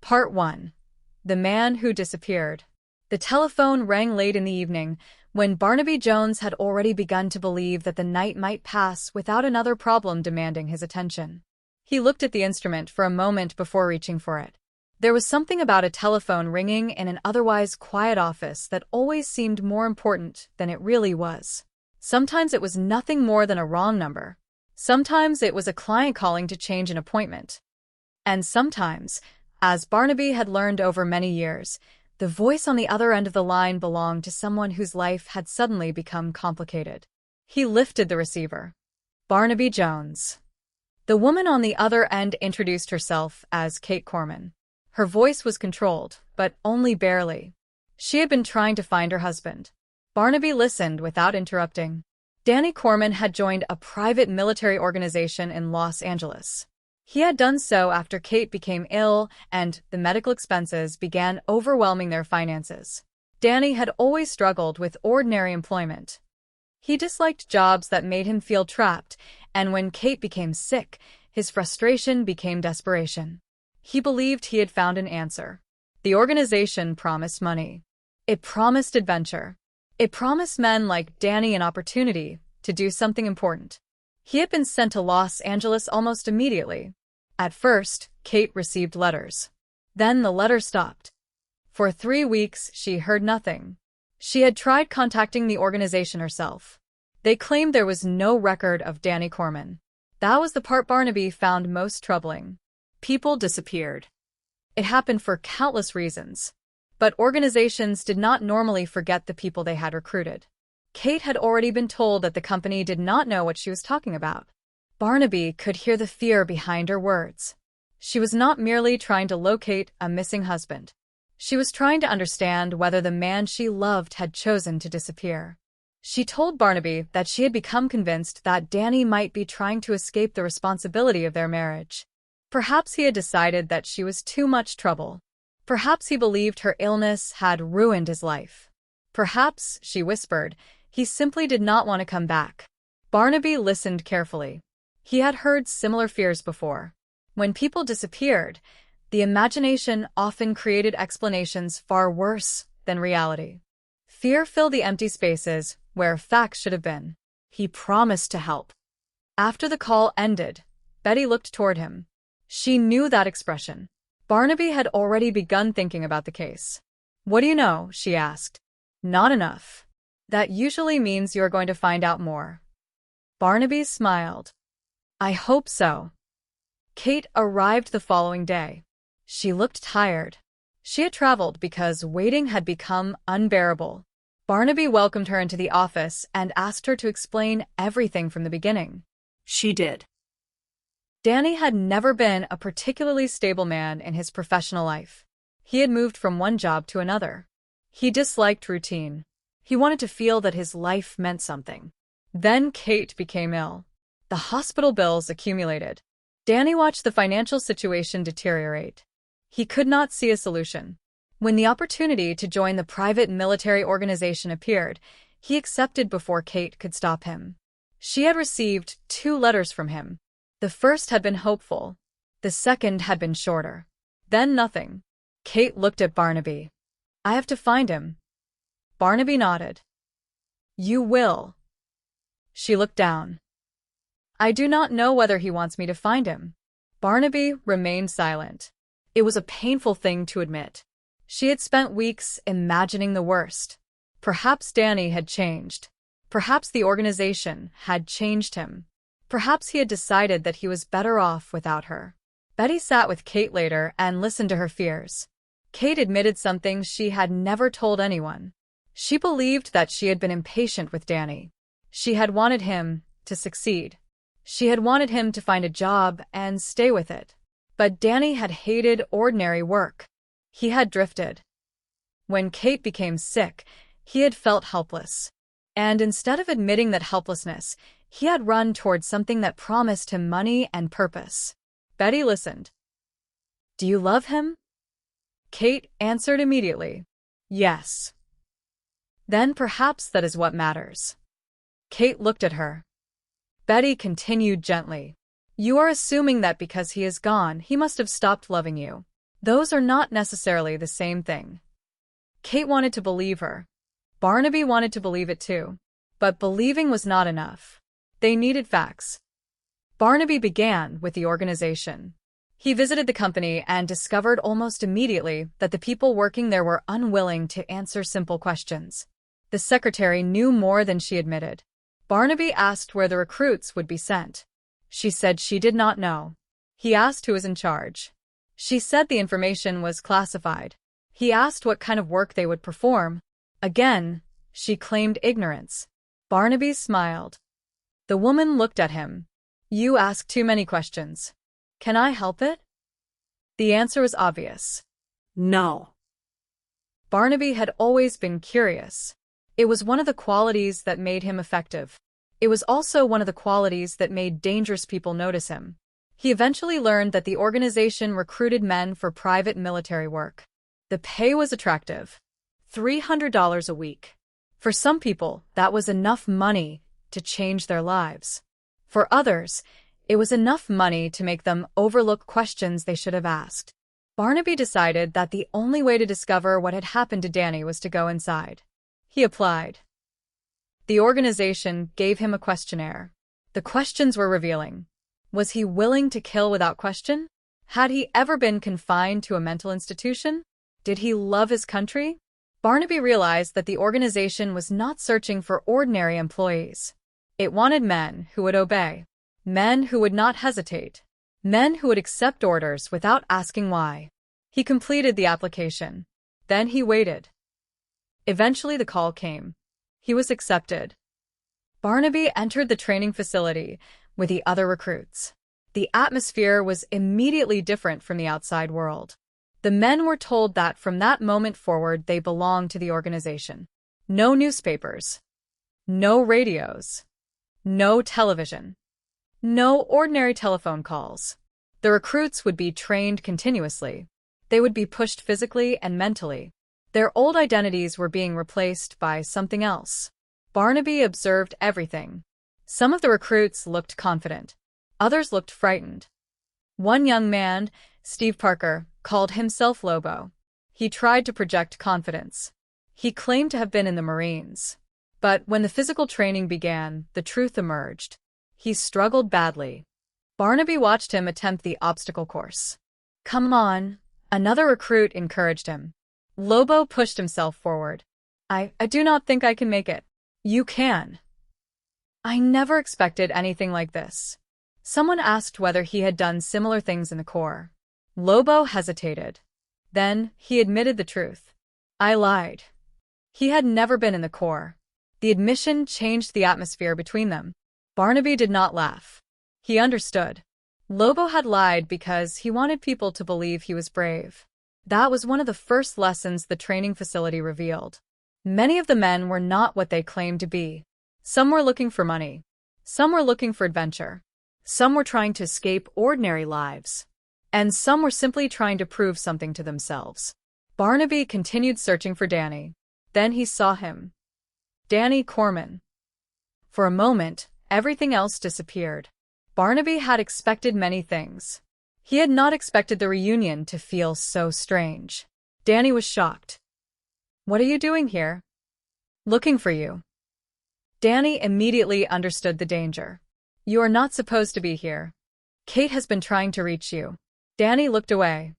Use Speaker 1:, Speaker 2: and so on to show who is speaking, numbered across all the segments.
Speaker 1: Part 1. The Man Who Disappeared. The telephone rang late in the evening, when Barnaby Jones had already begun to believe that the night might pass without another problem demanding his attention. He looked at the instrument for a moment before reaching for it. There was something about a telephone ringing in an otherwise quiet office that always seemed more important than it really was. Sometimes it was nothing more than a wrong number. Sometimes it was a client calling to change an appointment. And sometimes, as Barnaby had learned over many years, the voice on the other end of the line belonged to someone whose life had suddenly become complicated. He lifted the receiver. Barnaby Jones. The woman on the other end introduced herself as Kate Corman. Her voice was controlled, but only barely. She had been trying to find her husband. Barnaby listened without interrupting. Danny Corman had joined a private military organization in Los Angeles. He had done so after Kate became ill and the medical expenses began overwhelming their finances. Danny had always struggled with ordinary employment. He disliked jobs that made him feel trapped, and when Kate became sick, his frustration became desperation. He believed he had found an answer. The organization promised money. It promised adventure. It promised men like Danny an opportunity to do something important. He had been sent to Los Angeles almost immediately. At first, Kate received letters. Then the letters stopped. For 3 weeks, she heard nothing. She had tried contacting the organization herself. They claimed there was no record of Danny Corman. That was the part Barnaby found most troubling. People disappeared. It happened for countless reasons. But organizations did not normally forget the people they had recruited. Kate had already been told that the company did not know what she was talking about. Barnaby could hear the fear behind her words. She was not merely trying to locate a missing husband. She was trying to understand whether the man she loved had chosen to disappear. She told Barnaby that she had become convinced that Danny might be trying to escape the responsibility of their marriage. Perhaps he had decided that she was too much trouble. Perhaps he believed her illness had ruined his life. Perhaps, she whispered, he simply did not want to come back. Barnaby listened carefully. He had heard similar fears before. When people disappeared, the imagination often created explanations far worse than reality. Fear filled the empty spaces where facts should have been. He promised to help. After the call ended, Betty looked toward him. She knew that expression. Barnaby had already begun thinking about the case. "What do you know?" she asked. "Not enough." "That usually means you are going to find out more." Barnaby smiled. "I hope so." Kate arrived the following day. She looked tired. She had traveled because waiting had become unbearable. Barnaby welcomed her into the office and asked her to explain everything from the beginning. She did. Danny had never been a particularly stable man in his professional life. He had moved from one job to another. He disliked routine. He wanted to feel that his life meant something. Then Kate became ill. The hospital bills accumulated. Danny watched the financial situation deteriorate. He could not see a solution. When the opportunity to join the private military organization appeared, he accepted before Kate could stop him. She had received 2 letters from him. The first had been hopeful. The second had been shorter. Then nothing. Kate looked at Barnaby. "I have to find him." Barnaby nodded. "You will." She looked down. "I do not know whether he wants me to find him." Barnaby remained silent. It was a painful thing to admit. She had spent weeks imagining the worst. Perhaps Danny had changed. Perhaps the organization had changed him. Perhaps he had decided that he was better off without her. Betty sat with Kate later and listened to her fears. Kate admitted something she had never told anyone. She believed that she had been impatient with Danny. She had wanted him to succeed. She had wanted him to find a job and stay with it. But Danny had hated ordinary work. He had drifted. When Kate became sick, he had felt helpless. And instead of admitting that helplessness, he had run towards something that promised him money and purpose. Betty listened. "Do you love him?" Kate answered immediately. "Yes." "Then perhaps that is what matters." Kate looked at her. Betty continued gently. "You are assuming that because he is gone, he must have stopped loving you. Those are not necessarily the same thing. Kate wanted to believe her. Barnaby wanted to believe it too. But believing was not enough. They needed facts. Barnaby began with the organization. He visited the company and discovered almost immediately that the people working there were unwilling to answer simple questions. The secretary knew more than she admitted. Barnaby asked where the recruits would be sent. She said she did not know. He asked who was in charge. She said the information was classified. He asked what kind of work they would perform. Again, she claimed ignorance. Barnaby smiled. The woman looked at him. You ask too many questions. Can I help it? The answer was obvious. No. Barnaby had always been curious. It was one of the qualities that made him effective. It was also one of the qualities that made dangerous people notice him. He eventually learned that the organization recruited men for private military work. The pay was attractive. $300 a week. For some people, that was enough money to change their lives. For others, it was enough money to make them overlook questions they should have asked. Barnaby decided that the only way to discover what had happened to Danny was to go inside. He applied. The organization gave him a questionnaire. The questions were revealing. Was he willing to kill without question? Had he ever been confined to a mental institution? Did he love his country? Barnaby realized that the organization was not searching for ordinary employees. It wanted men who would obey. Men who would not hesitate. Men who would accept orders without asking why. He completed the application. Then he waited. Eventually the call came. He was accepted. Barnaby entered the training facility with the other recruits. The atmosphere was immediately different from the outside world. The men were told that from that moment forward they belonged to the organization. No newspapers. No radios. No television. No ordinary telephone calls. The recruits would be trained continuously. They would be pushed physically and mentally. Their old identities were being replaced by something else. Barnaby observed everything. Some of the recruits looked confident. Others looked frightened. One young man, Steve Parker, called himself Lobo. He tried to project confidence. He claimed to have been in the Marines. But when the physical training began, the truth emerged. He struggled badly. Barnaby watched him attempt the obstacle course. Come on, another recruit encouraged him. Lobo pushed himself forward. I do not think I can make it. You can. I never expected anything like this. Someone asked whether he had done similar things in the Corps. Lobo hesitated. Then he admitted the truth. I lied. He had never been in the Corps. The admission changed the atmosphere between them. Barnaby did not laugh. He understood. Lobo had lied because he wanted people to believe he was brave. That was one of the first lessons the training facility revealed. Many of the men were not what they claimed to be. Some were looking for money. Some were looking for adventure. Some were trying to escape ordinary lives. And some were simply trying to prove something to themselves. Barnaby continued searching for Danny. Then he saw him. Danny Corman. For a moment, everything else disappeared. Barnaby had expected many things. He had not expected the reunion to feel so strange. Danny was shocked. What are you doing here? Looking for you. Danny immediately understood the danger. You are not supposed to be here. Kate has been trying to reach you. Danny looked away.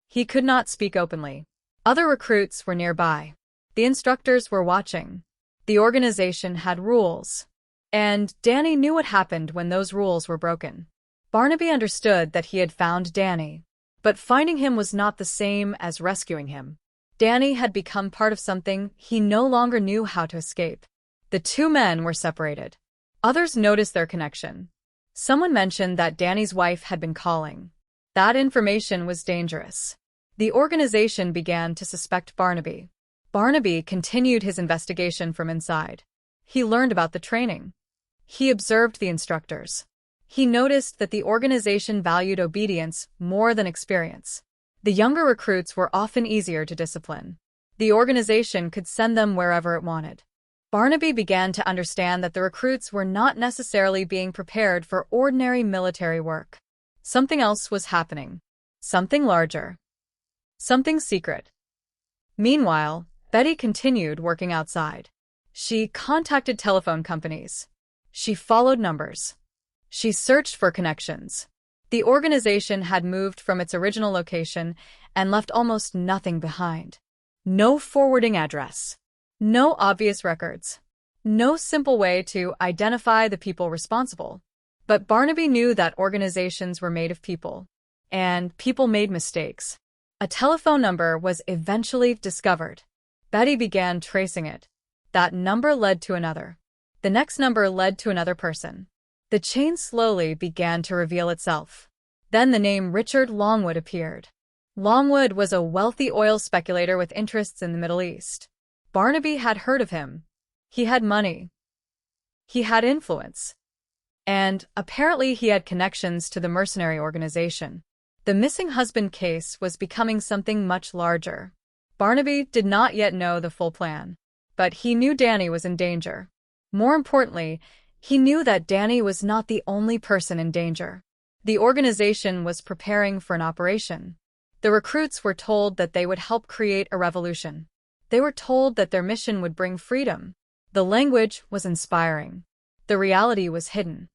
Speaker 1: He could not speak openly. Other recruits were nearby. The instructors were watching. The organization had rules. And Danny knew what happened when those rules were broken. Barnaby understood that he had found Danny. But finding him was not the same as rescuing him. Danny had become part of something he no longer knew how to escape. The two men were separated. Others noticed their connection. Someone mentioned that Danny's wife had been calling. That information was dangerous. The organization began to suspect Barnaby. Barnaby continued his investigation from inside. He learned about the training. He observed the instructors. He noticed that the organization valued obedience more than experience. The younger recruits were often easier to discipline. The organization could send them wherever it wanted. Barnaby began to understand that the recruits were not necessarily being prepared for ordinary military work. Something else was happening. Something larger. Something secret. Meanwhile, Betty continued working outside. She contacted telephone companies. She followed numbers. She searched for connections. The organization had moved from its original location and left almost nothing behind. No forwarding address. No obvious records. No simple way to identify the people responsible. But Barnaby knew that organizations were made of people. And people made mistakes. A telephone number was eventually discovered. Betty began tracing it. That number led to another. The next number led to another person. The chain slowly began to reveal itself. Then the name Richard Longwood appeared. Longwood was a wealthy oil speculator with interests in the Middle East. Barnaby had heard of him. He had money. He had influence. And, apparently, he had connections to the mercenary organization. The missing husband case was becoming something much larger. Barnaby did not yet know the full plan. But he knew Danny was in danger. More importantly, he knew that Danny was not the only person in danger. The organization was preparing for an operation. The recruits were told that they would help create a revolution. They were told that their mission would bring freedom. The language was inspiring. The reality was hidden.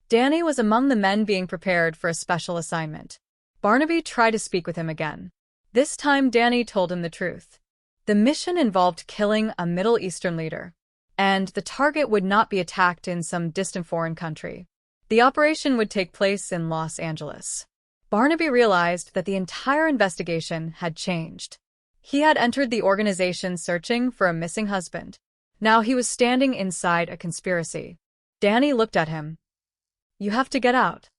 Speaker 1: Danny was among the men being prepared for a special assignment. Barnaby tried to speak with him again. This time Danny told him the truth. The mission involved killing a Middle Eastern leader. And the target would not be attacked in some distant foreign country. The operation would take place in Los Angeles. Barnaby realized that the entire investigation had changed. He had entered the organization searching for a missing husband. Now he was standing inside a conspiracy. Danny looked at him. "You have to get out."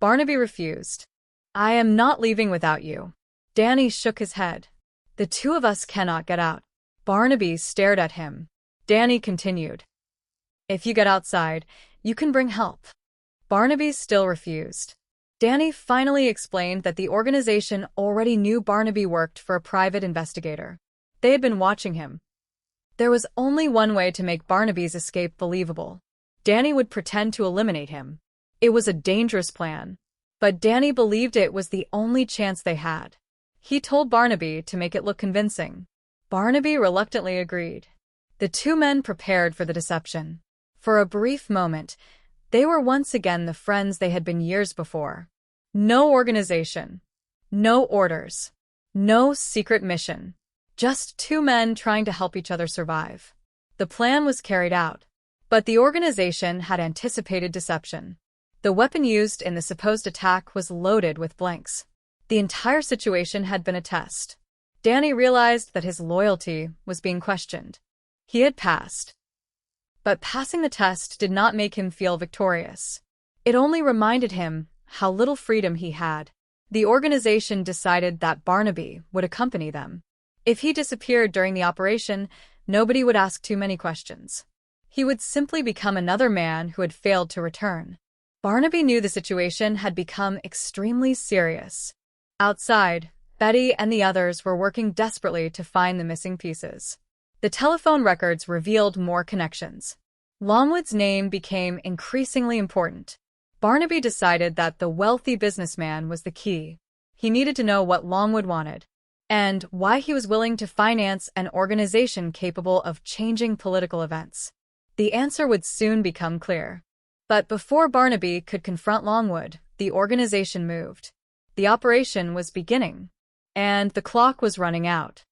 Speaker 1: Barnaby refused. "I am not leaving without you." Danny shook his head. "The two of us cannot get out." Barnaby stared at him. Danny continued. "If you get outside, you can bring help." Barnaby still refused. Danny finally explained that the organization already knew Barnaby worked for a private investigator. They had been watching him. There was only one way to make Barnaby's escape believable. Danny would pretend to eliminate him. It was a dangerous plan. But Danny believed it was the only chance they had. He told Barnaby to make it look convincing. Barnaby reluctantly agreed. The two men prepared for the deception. For a brief moment, they were once again the friends they had been years before. No organization. No orders. No secret mission. Just two men trying to help each other survive. The plan was carried out. But the organization had anticipated deception. The weapon used in the supposed attack was loaded with blanks. The entire situation had been a test. Danny realized that his loyalty was being questioned. He had passed. But passing the test did not make him feel victorious. It only reminded him how little freedom he had. The organization decided that Barnaby would accompany them. If he disappeared during the operation, nobody would ask too many questions. He would simply become another man who had failed to return. Barnaby knew the situation had become extremely serious. Outside, Betty and the others were working desperately to find the missing pieces. The telephone records revealed more connections. Longwood's name became increasingly important. Barnaby decided that the wealthy businessman was the key. He needed to know what Longwood wanted, and why he was willing to finance an organization capable of changing political events. The answer would soon become clear. But before Barnaby could confront Longwood, the organization moved. The operation was beginning, and the clock was running out.